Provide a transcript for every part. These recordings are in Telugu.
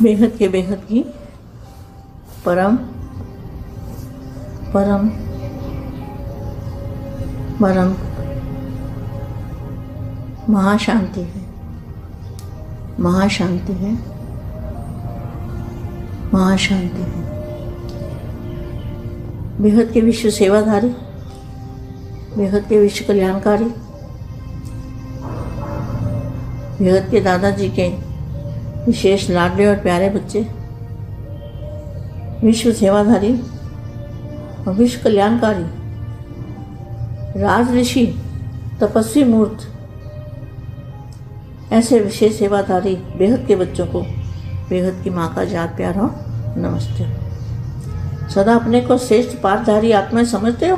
बेहद की परम परम परम महाशांति है, महाशांति है, महाशांति है। बेहद के विश्व सेवाधारी, बेहद के विश्व कल्याणकारी, बेहद के दादाजी के विशेष लाडले और प्यारे बच्चे, विश्व सेवाधारी और विश्व कल्याणकारी, राज ऋषि, तपस्वी मूर्त, ऐसे विशेष सेवाधारी बेहद के बच्चों को बेहद की माँ का याद प्यार हो नमस्ते। सदा अपने को श्रेष्ठ पाठधारी आत्मा समझते हो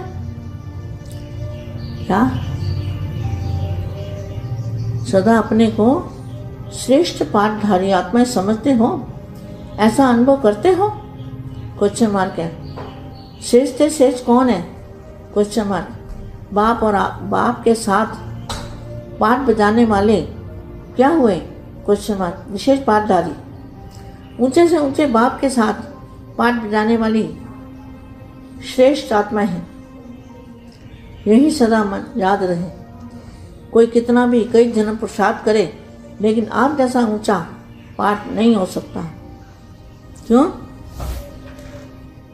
क्या? सदा अपने को श्रेष्ठ पाठधारी आत्मा समझते हो? ऐसा अनुभव करते हो? क्वेश्चन मार्क है। श्रेष्ठ से श्रेष्ठ कौन है? Question mark. बाप और बाप के साथ पाठ बजाने वाले क्या हुए? Question mark. विशेष पाठधारी, ऊंचे से ऊंचे बाप के साथ पाठ बजाने वाली श्रेष्ठ आत्मा है। यही सदा मन याद रहे। कोई कितना भी कई जन्म पुरुषार्थ करे, लेकिन आप जैसा ऊंचा पाठ नहीं हो सकता। क्यों?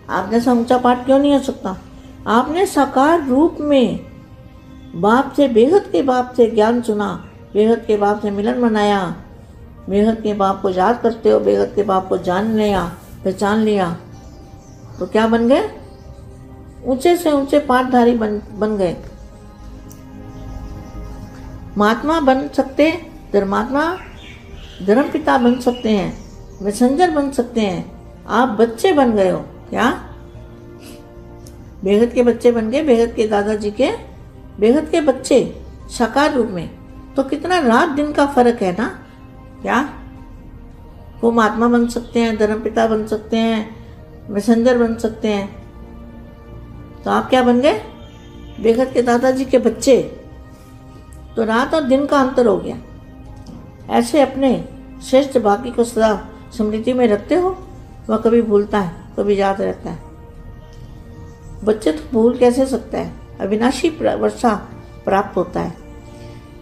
आप जैसा ऊंचा पाठ क्यों नहीं हो सकता? आपने साकार रूप में बाप से, बेहद के बाप से ज्ञान सुना, बेहद के बाप से मिलन मनाया, बेहद के बाप को याद करते हो, बेहद के बाप को जान लिया, पहचान लिया, तो क्या बन गए? ऊंचे से ऊंचे पाठधारी बन गए। महात्मा बन सकते, धर्मात्मा, धर्मपिता बन सकते हैं, मैसेंजर बन सकते हैं। आप बच्चे बन गए हो क्या? बेहद के बच्चे बन गए, बेहद के दादाजी के बेहद के बच्चे साकार रूप में। तो कितना रात दिन का फर्क है ना? क्या वो महात्मा बन सकते हैं, धर्मपिता बन सकते हैं, मैसेंजर बन सकते हैं, तो आप क्या बन गए? बेहद के दादाजी के बच्चे। तो रात और दिन का अंतर हो गया। ऐसे अपने श्रेष्ठ भाग्य को सदा स्मृति में रखते हो? वह कभी भूलता है, कभी याद रहता है। बच्चे तो भूल कैसे सकता है? अविनाशी वर्षा प्राप्त होता है,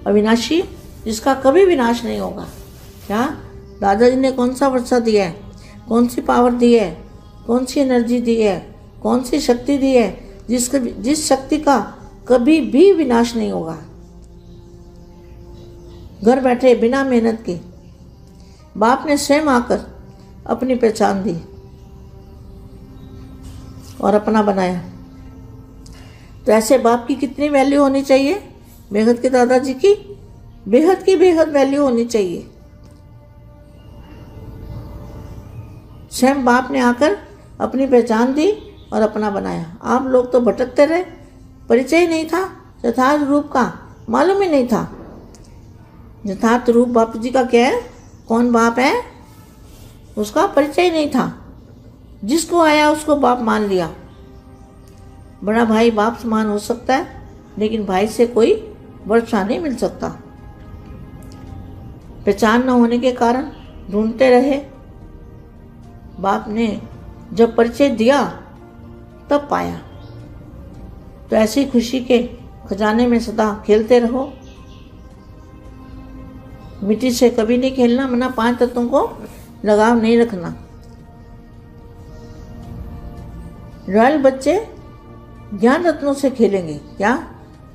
अविनाशी जिसका कभी विनाश नहीं होगा। क्या दादाजी ने कौन सा वर्षा दिया है? कौन सी पावर दी है? कौन सी एनर्जी दी है? कौन सी शक्ति दी है जिस शक्ति का कभी भी विनाश नहीं होगा? घर बैठे बिना मेहनत के बाप ने स्वयं आकर अपनी पहचान दी और अपना बनाया। तो ऐसे बाप की कितनी वैल्यू होनी चाहिए? बेहद के दादाजी की बेहद वैल्यू होनी चाहिए। स्वयं बाप ने आकर अपनी पहचान दी और अपना बनाया। आप लोग तो भटकते रहे, परिचय नहीं था, यथार्थ रूप का मालूम ही नहीं था। यथार्थ रूप बापू जी का क्या है, कौन बाप है, उसका परिचय नहीं था। जिसको आया उसको बाप मान लिया। बड़ा भाई बाप समान हो सकता है, लेकिन भाई से कोई वर्षा नहीं मिल सकता। पहचान न होने के कारण ढूंढते रहे। बाप ने जब परिचय दिया तब पाया। तो ऐसी खुशी के खजाने में सदा खेलते रहो। मिट्टी से कभी नहीं खेलना, मना 5 तत्वों को लगाव नहीं रखना। रॉयल बच्चे ज्ञान रत्नों से खेलेंगे। क्या?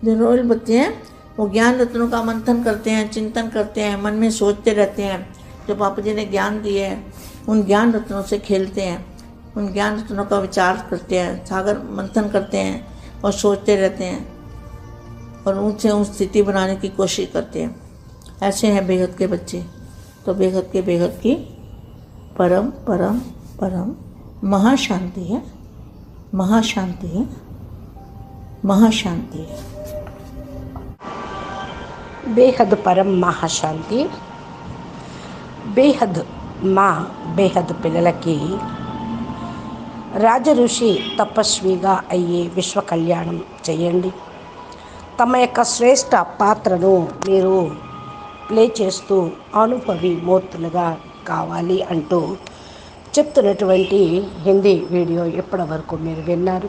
जो रॉयल बच्चे हैं वो ज्ञान रत्नों का मंथन करते हैं, चिंतन करते हैं, मन में सोचते रहते हैं। जो बापू जी ने ज्ञान दिए है उन ज्ञान रत्नों से खेलते हैं, उन ज्ञान रत्नों का विचार करते हैं, सागर मंथन करते हैं और सोचते रहते हैं और ऊंचे ऊंच स्थिति बनाने की कोशिश करते हैं। ऐसे हैं बेहद के बच्चे। तो बेहद की परम परम परम महाशांति है, महाशांति है, महाशांति है। बेहद परम महाशांति। బేహద్ మా బేహద్ పిల్లలకి రాజఋషి తపస్విగా అయ్యే విశ్వ కళ్యాణం చేయండి. తమ యొక్క శ్రేష్ట పాత్రను మీరు ప్లే చేస్తూ అనుభవి మూర్తులుగా కావాలి అంటూ చెప్తున్నటువంటి హిందీ వీడియో ఇప్పటి వరకు మీరు విన్నారు.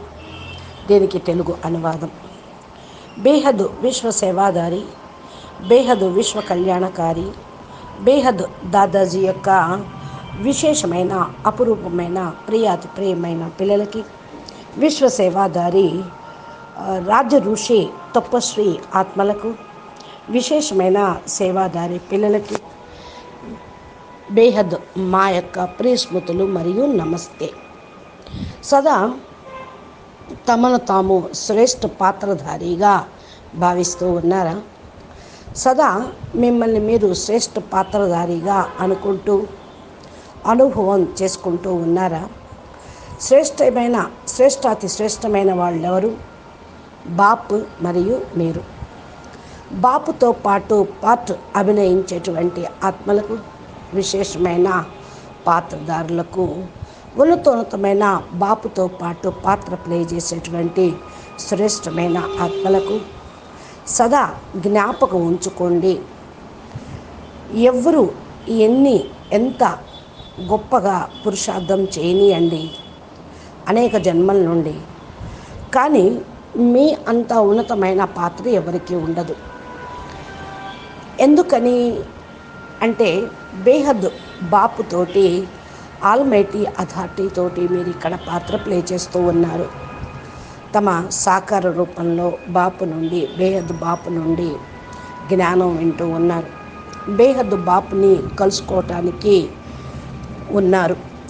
దీనికి తెలుగు అనువాదం. బేహద్ విశ్వ సేవాదారి, బేహద్ విశ్వ కళ్యాణకారి, బేహద్ దాదాజీ యొక్క విశేషమైన అపురూపమైన ప్రియాతి ప్రియమైన పిల్లలకి, విశ్వ సేవాదారి రాజ ఋషి తపస్వి ఆత్మలకు, విశేషమైన సేవాదారి పిల్లలకి బేహద్ మా యొక్క ప్రియ స్మృతులు మరియు నమస్తే. సదా తమను తాము శ్రేష్ఠ పాత్రధారిగా భావిస్తూ ఉన్నారా? సదా మిమ్మల్ని మీరు శ్రేష్ఠ పాత్రధారిగా అనుకుంటూ అనుభవం చేసుకుంటూ ఉన్నారా? శ్రేష్ఠాతి శ్రేష్టమైన వాళ్ళెవరు? బాపు మరియు మీరు. బాపుతో పాటు అభినయించేటువంటి ఆత్మలకు, విశేషమైన పాత్రధారులకు, ఉన్నతోన్నతమైన బాపుతో పాత్ర ప్లే చేసేటువంటి శ్రేష్టమైన ఆత్మలకు సదా జ్ఞాపకం ఉంచుకోండి. ఎవరు ఎంత గొప్పగా పురుషార్థం చేయనియండి అనేక జన్మల నుండి, కానీ మీ అంత ఉన్నతమైన పాత్ర ఎవరికీ ఉండదు. ఎందుకని అంటే బేహద్ బాపుతోటి, ఆల్మైటీ అథారిటీ తోటి మీరు ఇక్కడ పాత్ర ప్లే చేస్తూ ఉన్నారు. తమ సాకార రూపంలో బాపు నుండి, బేహద్ బాపు నుండి జ్ఞానం వింటూ ఉన్నారు. బేహద్ బాపుని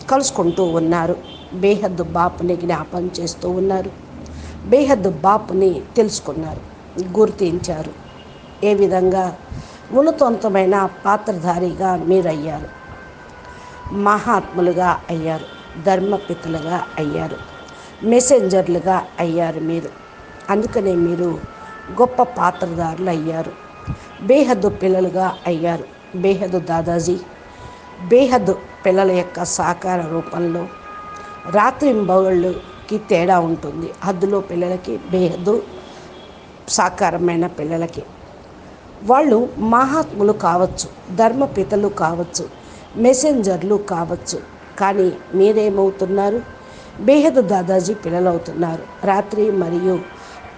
కలుసుకుంటూ ఉన్నారు. బేహద్ బాపుని జ్ఞాపం చేస్తూ ఉన్నారు. బేహద్ బాపుని తెలుసుకున్నారు, గుర్తించారు. ఏ విధంగా? ఉన్నతోన్నతమైన పాత్రధారిగా మీరయ్యారు, మహాత్ములుగా అయ్యారు, ధర్మపితలుగా అయ్యారు, మెసెంజర్లుగా అయ్యారు మీరు. అందుకనే మీరు గొప్ప పాత్రధారులు అయ్యారు, బేహద్ పిల్లలుగా అయ్యారు. బేహద్ దాదాజీ బేహద్ పిల్లల యొక్క సాకార రూపంలో రాత్రింబవళ్ళకి తేడా ఉంటుంది. హద్దులో పిల్లలకి, బేహద్ సాకారమైన పిల్లలకి. వాళ్ళు మహాత్ములు కావచ్చు, ధర్మపితలు కావచ్చు, మెసెంజర్లు కావచ్చు, కానీ మీరేమవుతున్నారు? బేహద్ దాదాజీ పిల్లలవుతున్నారు. రాత్రి మరియు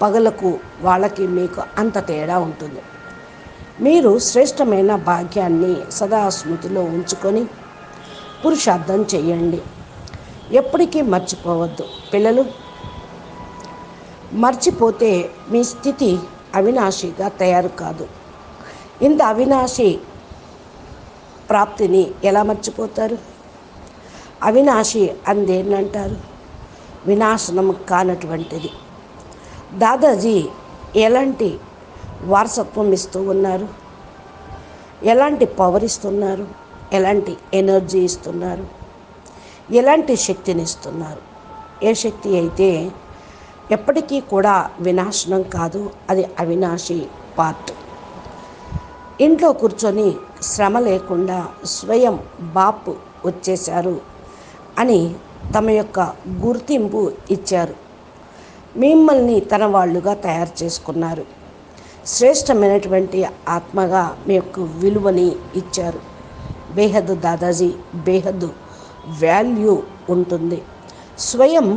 పగలకు వాళ్ళకి మీకు అంత తేడా ఉంటుంది. మీరు శ్రేష్టమైన భాగ్యాన్ని సదా స్మృతిలో ఉంచుకొని పురుషార్థం చేయండి. ఎప్పటికీ మర్చిపోవద్దు పిల్లలు. మర్చిపోతే మీ స్థితి అవినాశిగా తయారు కాదు. ఇంత అవినాశి ప్రాప్తిని ఎలా మర్చిపోతారు? అవినాశి అందేంటంటారు? వినాశనం కానటువంటిది. దాదాజీ ఎలాంటి వారసత్వం ఇస్తూ ఉన్నారు? ఎలాంటి పవర్ ఇస్తున్నారు? ఎలాంటి ఎనర్జీ ఇస్తున్నారు? ఎలాంటి శక్తిని ఇస్తున్నారు? ఏ శక్తి అయితే ఎప్పటికీ కూడా వినాశనం కాదు, అది అవినాశి పార్ట్. ఇంట్లో కూర్చొని శ్రమ లేకుండా స్వయం బాపు వచ్చేశారు అని తమ యొక్క గుర్తింపు ఇచ్చారు. మిమ్మల్ని తన వాళ్ళుగా తయారు చేసుకున్నారు. శ్రేష్టమైనటువంటి ఆత్మగా మీ యొక్క విలువని ఇచ్చారు. బేహద్ దాదాజీ బేహద్ వాల్యూ ఉంటుంది. స్వయం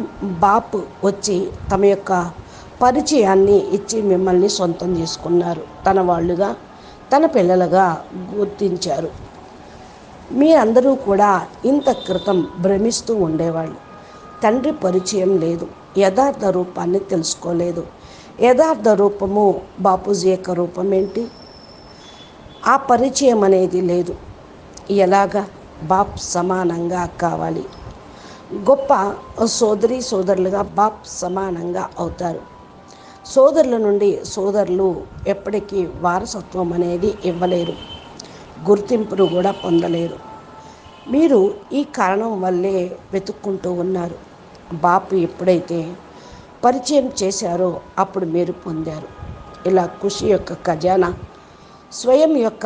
బాపు వచ్చి తమ యొక్క పరిచయాన్ని ఇచ్చి మిమ్మల్ని సొంతం చేసుకున్నారు. తన వాళ్ళుగా, తన పిల్లలుగా గుర్తించారు. మీరందరూ కూడా ఇంత క్రితం భ్రమిస్తూ ఉండేవాళ్ళు. తండ్రి పరిచయం లేదు, యథార్థ రూపాన్ని తెలుసుకోలేదు. యథార్థ రూపము బాపూజీ యొక్క రూపం ఏంటి? ఆ పరిచయం అనేది లేదు. ఎలాగా? బాప్ సమానంగా కావాలి. గొప్ప సోదరులుగా బాప్ సమానంగా అవుతారు. సోదరుల నుండి సోదరులు ఎప్పటికీ వారసత్వం అనేది ఇవ్వలేరు, గుర్తింపును కూడా పొందలేరు. మీరు ఈ కారణం వల్లే వెతుక్కుంటూ ఉన్నారు. బాపు ఎప్పుడైతే పరిచయం చేశారో అప్పుడు మీరు పొందారు. ఇలా ఖుషి యొక్క ఖజానా, స్వయం యొక్క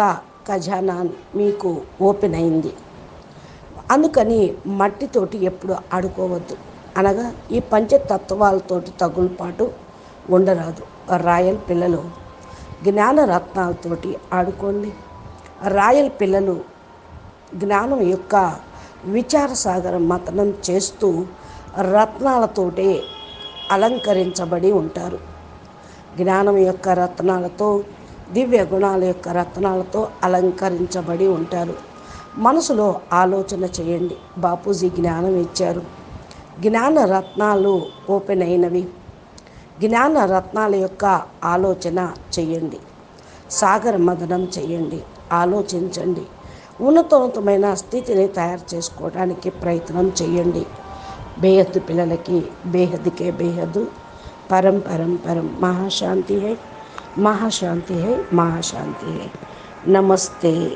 ఖజానా మీకు ఓపెన్ అయింది. అందుకని మట్టితోటి ఎప్పుడు ఆడుకోవద్దు. అనగా ఈ పంచతత్వాలతోటి తగులుపాటు ఉండరాదు. రాయల్ పిల్లలు జ్ఞానరత్నాలతోటి ఆడుకోండి. రాయల్ పిల్లలు జ్ఞానం యొక్క విచార సాగరం మతనం చేస్తూ రత్నాలతోటే అలంకరించబడి ఉంటారు. జ్ఞానం యొక్క రత్నాలతో, దివ్య గుణాల యొక్క రత్నాలతో అలంకరించబడి ఉంటారు. మనసులో ఆలోచన చేయండి. బాపూజీ జ్ఞానం ఇచ్చారు. జ్ఞాన రత్నాలు ఓపెన్ అయినవి. జ్ఞాన రత్నాల యొక్క ఆలోచన చేయండి. సాగర మదనం చేయండి. ఆలోచించండి. ఉన్నతోన్నతమైన స్థితిని తయారు చేసుకోవడానికి ప్రయత్నం చేయండి. బేహద్దు పిల్లలకి బేహద్దుకే బేహద్దు. పరం పరం పరం. మహాశాంతి హై, మహాశాంతి హై, మహాశాంతి హై. నమస్తే.